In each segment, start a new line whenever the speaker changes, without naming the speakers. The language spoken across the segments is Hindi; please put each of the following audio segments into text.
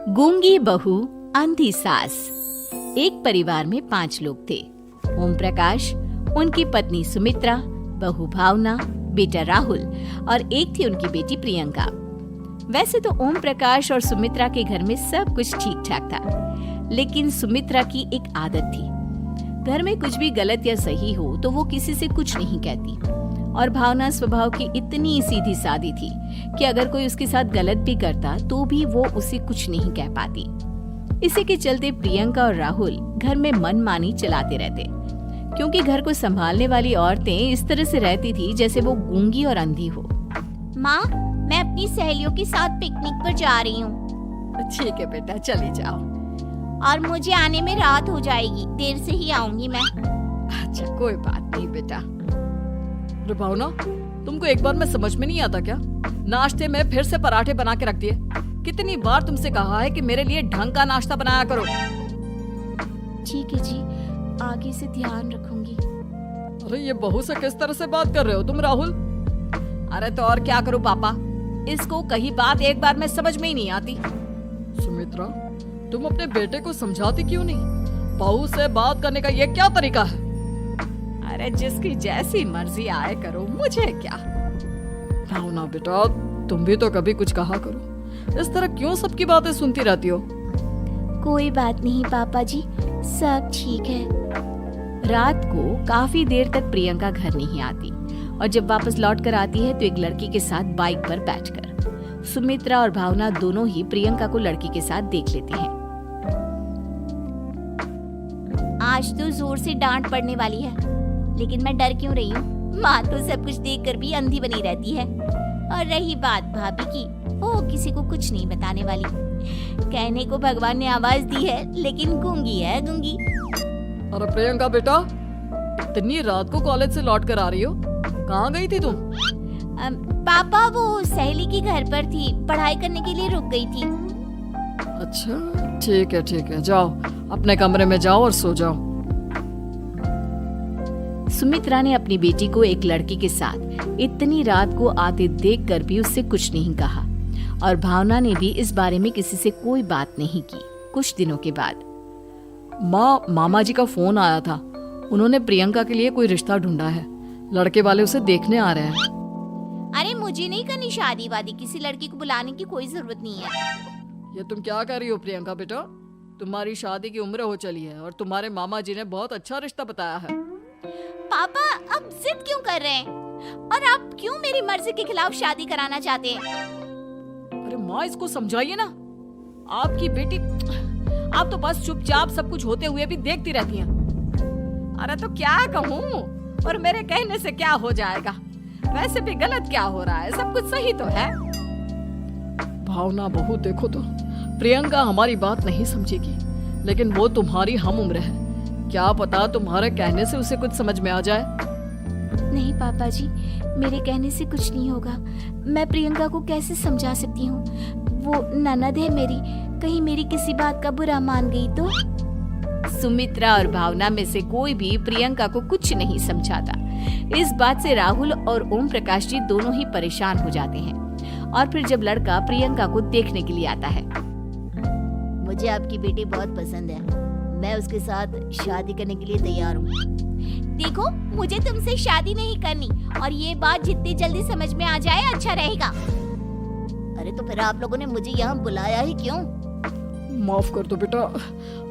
गूंगी बहू अंधी सास। एक परिवार में 5 लोग थे। ओम प्रकाश, उनकी पत्नी सुमित्रा, बहू भावना, बेटा राहुल और एक थी उनकी बेटी प्रियंका। वैसे तो ओम प्रकाश और सुमित्रा के घर में सब कुछ ठीक ठाक था, लेकिन सुमित्रा की एक आदत थी। घर में कुछ भी गलत या सही हो तो वो किसी से कुछ नहीं कहती, और भावना स्वभाव की इतनी सीधी सादी थी कि अगर कोई उसके साथ गलत भी करता तो भी वो उसे कुछ नहीं कह पाती। इसी के चलते प्रियंका और राहुल घर में मनमानी चलाते रहते, क्योंकि घर को संभालने वाली औरतें इस तरह से रहती थी जैसे वो गूंगी और अंधी हो।
माँ, मैं अपनी सहेलियों के साथ पिकनिक पर जा रही हूँ।
ठीक है बेटा, चले जाओ।
और मुझे आने में रात हो जाएगी, देर से ही आऊंगी मैं।
अच्छा, कोई बात नहीं बेटा। भावना, तुमको एक बार में समझ में नहीं आता क्या? नाश्ते में फिर से पराठे बना के रख दिए। कितनी बार तुमसे कहा है कि मेरे लिए ढंग का नाश्ता बनाया करो।
ठीक है जी, आगे से ध्यान रखूंगी।
अरे ये बहू से किस तरह से बात कर रहे हो तुम राहुल? अरे तो और क्या करूं पापा, इसको कही बात एक बार में समझ में ही नहीं आती। सुमित्रा, तुम अपने बेटे को समझाती क्यों नहीं? बहू से बात करने का ये क्या तरीका है? अरे जिसकी जैसी मर्जी आए करो, मुझे क्या। भावना बेटा, तुम भी तो कभी कुछ कहा करो। इस तरह क्यों सबकी बातें सुनती रहती हो?
कोई बात नहीं पापा जी, सब ठीक है।
रात को काफी देर तक प्रियंका घर नहीं आती, और जब वापस लौट कर आती है तो एक लड़की के साथ बाइक पर बैठकर। सुमित्रा और भावना दोनों ही प्रियंका को लड़की के साथ देख लेती हैं।
आज तो जोर से डांट पड़ने वाली है, लेकिन मैं डर क्यों रही हूँ? माँ तो सब कुछ देखकर भी अंधी बनी रहती है। और रही बात भाभी की, वो किसी को कुछ नहीं बताने वाली। कहने को भगवान ने आवाज दी है, लेकिन गूंगी है गूंगी।
अरे प्रियंका बेटा, इतनी रात को कॉलेज से लौट कर आ रही हो? कहाँ गई थी तुम?
पापा, वो सहेली के घर पर थी, पढ़ाई करने के लिए रुक गई थी।
अच्छा, ठीक है, जाओ अपने कमरे में जाओ और सो जाओ। सुमित्रा ने अपनी बेटी को एक लड़की के साथ इतनी रात को आते देखकर भी उससे कुछ नहीं कहा, और भावना ने भी इस बारे में किसी से कोई बात नहीं की। कुछ दिनों के बाद मामा जी का फोन आया था। उन्होंने प्रियंका के लिए कोई रिश्ता ढूंढा है। लड़के वाले उसे देखने आ रहे हैं।
अरे मुझे नहीं करनी शादी वादी, किसी लड़की को बुलाने की कोई जरूरत नहीं है।
ये तुम क्या कर रही हो प्रियंका बेटा? तुम्हारी शादी की उम्र हो चली है और तुम्हारे मामा जी ने बहुत अच्छा रिश्ता बताया है।
पापा, अब जिद क्यों कर रहे हैं? और आप क्यों मेरी मर्जी के खिलाफ शादी कराना चाहते हैं?
अरे माँ, इसको समझाइए ना। आपकी बेटी, आप तो बस चुपचाप सब कुछ होते हुए भी देखती रहती हैं। अरे तो क्या कहूँ, और मेरे कहने से क्या हो जाएगा? वैसे भी गलत क्या हो रहा है, सब कुछ सही तो है। भावना बहू, देखो तो प्रियंका हमारी बात नहीं समझेगी, लेकिन वो तुम्हारी हम उम्र है। क्या पता तुम्हारे कहने से उसे कुछ समझ में आ जाए।
नहीं पापा जी, मेरे कहने से कुछ नहीं होगा। मैं प्रियंका को कैसे समझा सकती हूँ? वो ननद है मेरी, कहीं मेरी किसी बात का बुरा मान गई तो?
सुमित्रा और भावना में से कोई भी प्रियंका को कुछ नहीं समझाता। इस बात से राहुल और ओम प्रकाश जी दोनों ही परेशान हो जाते हैं। और फिर जब लड़का प्रियंका को देखने के लिए आता है,
मुझे आपकी बेटी बहुत पसंद है, मैं उसके साथ शादी करने के लिए तैयार हूँ। देखो, मुझे तुमसे शादी नहीं करनी, और ये बात जितनी जल्दी समझ में आ जाए अच्छा रहेगा। अरे तो फिर आप लोगों ने मुझे यहाँ बुलाया ही क्यों?
माफ कर दो बेटा,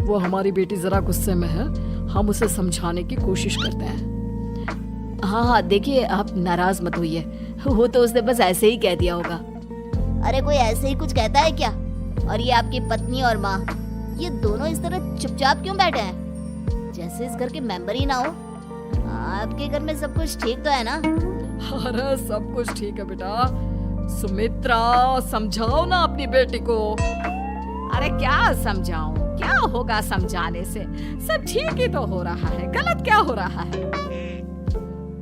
वो हमारी बेटी जरा गुस्से में है, हम उसे समझाने की कोशिश करते हैं। हाँ, देखिए आप नाराज मत होइए, वो तो उसने बस ऐसे ही कह दिया होगा।
अरे कोई ऐसे ही कुछ कहता है क्या? और ये आपकी पत्नी और माँ, ये दोनों इस तरह चुपचाप क्यों बैठे हैं, जैसे इस घर के मेंबर ही ना हो? आपके घर में सब कुछ ठीक तो है ना?
अरे सब कुछ ठीक है बेटा। सुमित्रा, समझाओ ना अपनी बेटी को। अरे क्या समझाऊं, क्या होगा समझाने से? सब ठीक ही तो हो रहा है, गलत क्या हो रहा है?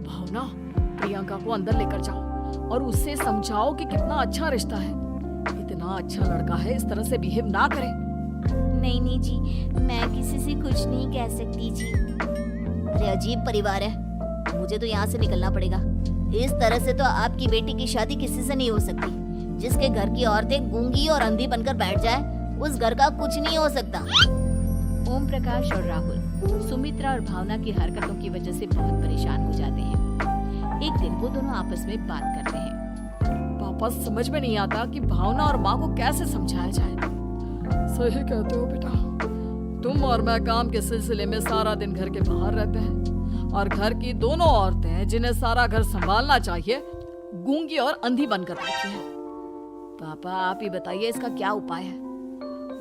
भावना, प्रियंका को अंदर लेकर जाओ और उससे समझाओ कि कितना अच्छा रिश्ता है। इतना अच्छा लड़का है, इस तरह से बिहेव ना करे।
नहीं जी, मैं किसी से कुछ नहीं कह सकती जी। अरे अजीब परिवार है, मुझे तो यहाँ से निकलना पड़ेगा। इस तरह से तो आपकी बेटी की शादी किसी से नहीं हो सकती। जिसके घर की औरतें गूंगी और अंधी बनकर बैठ जाए, उस घर का कुछ नहीं हो सकता।
ओम प्रकाश और राहुल सुमित्रा और भावना की हरकतों की वजह से बहुत परेशान हो जाते हैं। एक दिन वो दोनों आपस में बात करते हैं।
पापा, समझ में नहीं आता कि भावना और माँ को कैसे समझाया जाए। सही कहते हो बेटा, तुम और मैं काम के सिलसिले में सारा दिन घर के बाहर रहते हैं और घर की दोनों औरतें जिन्हें सारा घर संभालना चाहिए गूंगी और अंधी बनकर बैठी हैं।
पापा, आप ही बताइए इसका क्या उपाय है?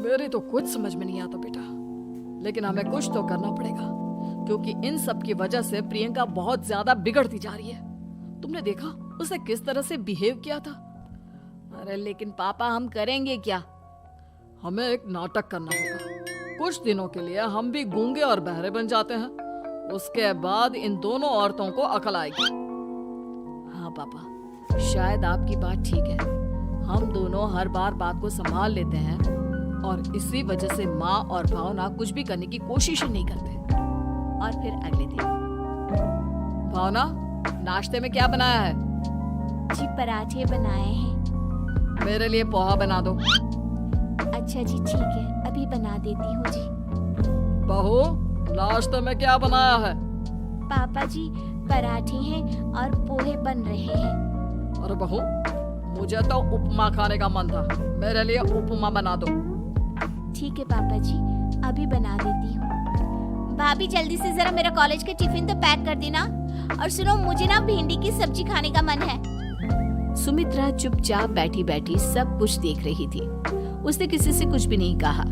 मेरी तो कुछ समझ में नहीं आता बेटा, लेकिन हमें कुछ तो करना पड़ेगा क्योंकि इन सब की वजह से प्रियंका बहुत ज्यादा बिगड़ती जा रही है। तुमने देखा उसे किस तरह से बिहेव किया था।
अरे लेकिन पापा, हम करेंगे क्या?
हमें एक नाटक करना होगा। कुछ दिनों के लिए हम भी गूंगे और बहरे बन जाते हैं, उसके बाद इन दोनों औरतों को अकल आएगी।
हाँ पापा, शायद आपकी बात ठीक है। हम दोनों हर बार बात को संभाल लेते हैं और इसी वजह से माँ और भावना कुछ भी करने की कोशिश ही नहीं करते। और फिर अगले दिन,
भावना, नाश्ते में क्या बनाया है?
जी, पराठे बनाए हैं।
मेरे लिए पोहा बना दो।
अच्छा जी, ठीक है, अभी बना देती हूँ जी।
बहू, नाश्ते में क्या बनाया है?
पापा जी, पराठे हैं और पोहे बन रहे हैं।
अरे बहू, मुझे तो उपमा खाने का मन था, मेरे लिए उपमा बना दो।
ठीक है पापा जी, अभी बना देती हूँ। भाभी, जल्दी से जरा मेरा कॉलेज का टिफिन तो पैक कर देना। और सुनो, मुझे ना भिंडी की सब्जी खाने का मन है।
सुमित्रा चुपचाप बैठी बैठी सब कुछ देख रही थी। उसने किसी से कुछ भी नहीं कहा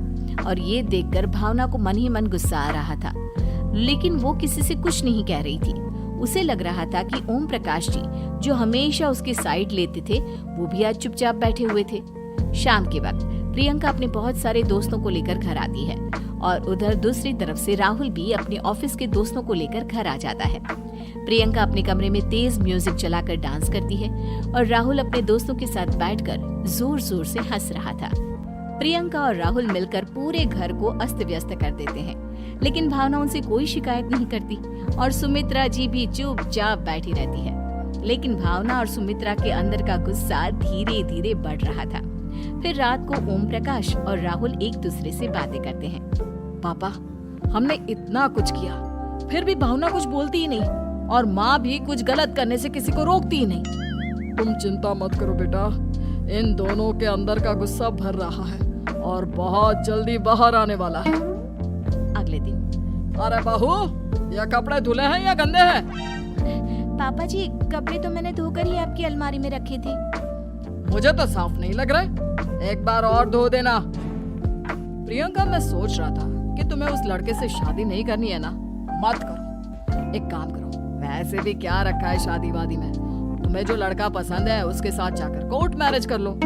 और ये देखकर भावना को मन ही मन गुस्सा आ रहा था, लेकिन वो किसी से कुछ नहीं कह रही थी। उसे लग रहा था कि ओम प्रकाश जी, जो हमेशा उसकी साइड लेते थे, वो भी आज चुपचाप बैठे हुए थे। शाम के वक्त प्रियंका अपने बहुत सारे दोस्तों को लेकर घर आती है और उधर दूसरी तरफ से राहुल भी अपने ऑफिस के दोस्तों को लेकर घर आ जाता है। प्रियंका अपने कमरे में तेज म्यूजिक चलाकर डांस करती है और राहुल अपने दोस्तों के साथ बैठकर जोर जोर से हंस रहा था। प्रियंका और राहुल मिलकर पूरे घर को अस्त व्यस्त कर देते हैं, लेकिन भावना उनसे कोई शिकायत नहीं करती और सुमित्रा जी भी चुपचाप बैठी रहती है। लेकिन भावना और सुमित्रा के अंदर का गुस्सा धीरे धीरे बढ़ रहा था। फिर रात को ओम प्रकाश और राहुल एक दूसरे से बातें करते हैं।
पापा, हमने इतना कुछ किया, फिर भी भावना कुछ बोलती ही नहीं और माँ भी कुछ गलत करने से किसी को रोकती ही नहीं। तुम चिंता मत करो बेटा, इन दोनों के अंदर का गुस्सा भर रहा है और बहुत जल्दी बाहर आने वाला है।
अगले दिन,
अरे बहू, ये कपड़े धुले हैं या गंदे हैं?
पापा जी, कपड़े तो मैंने धोकर ही आपकी अलमारी में रखे थे।
मुझे तो साफ नहीं लग रहे, एक बार और धो देना। प्रियंका, मैं सोच रहा था कि तुम्हें उस लड़के से शादी नहीं करनी है ना, मत करो। एक काम करो, वैसे भी क्या रखा है शादी वादी में, तुम्हें जो लड़का पसंद है उसके साथ जाकर कोर्ट मैरिज कर लो।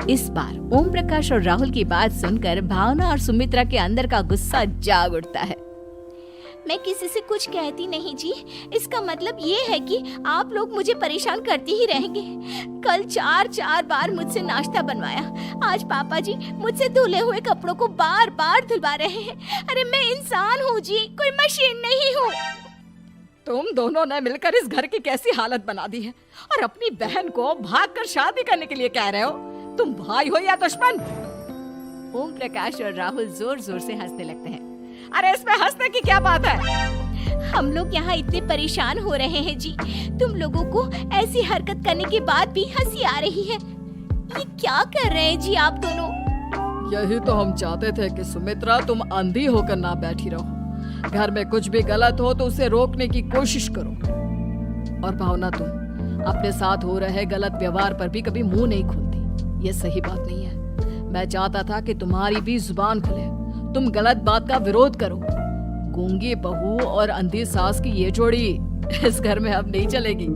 इस बार ओम प्रकाश और राहुल की बात सुनकर भावना और सुमित्रा के अंदर का गुस्सा जाग उठता है।
मैं किसी से कुछ कहती नहीं जी, इसका मतलब ये है कि आप लोग मुझे परेशान करते ही रहेंगे। कल 4 बार मुझसे नाश्ता बनवाया, आज पापा जी मुझसे धुले हुए कपड़ों को बार बार धुलवा रहे हैं। अरे मैं इंसान हूँ जी, कोई मशीन नहीं हूँ।
तुम दोनों ने मिलकर इस घर की कैसी हालत बना दी है और अपनी बहन को भागकर शादी करने के लिए कह रहे हो। तुम भाई हो या दुश्मन?
ओम प्रकाश और राहुल जोर जोर से हंसने लगते हैं।
अरे इसमें हंसने की क्या बात है?
हम लोग यहाँ इतने परेशान हो रहे हैं जी, तुम लोगों को ऐसी हरकत करने के बाद भी हंसी आ रही है। ये क्या कर रहे हैं जी आप दोनों?
यही तो हम चाहते थे कि सुमित्रा, तुम अंधी होकर ना बैठी रहो। घर में कुछ भी गलत हो तो उसे रोकने की कोशिश करो। और भावना, तुम अपने साथ हो रहे गलत व्यवहार पर भी कभी मुंह नहीं खोलती, ये सही बात नहीं है। मैं चाहता था कि तुम्हारी भी जुबान खुले, तुम गलत बात का विरोध करो। गूंगी बहू और अंधी सास की ये जोड़ी इस घर में अब नहीं चलेगी।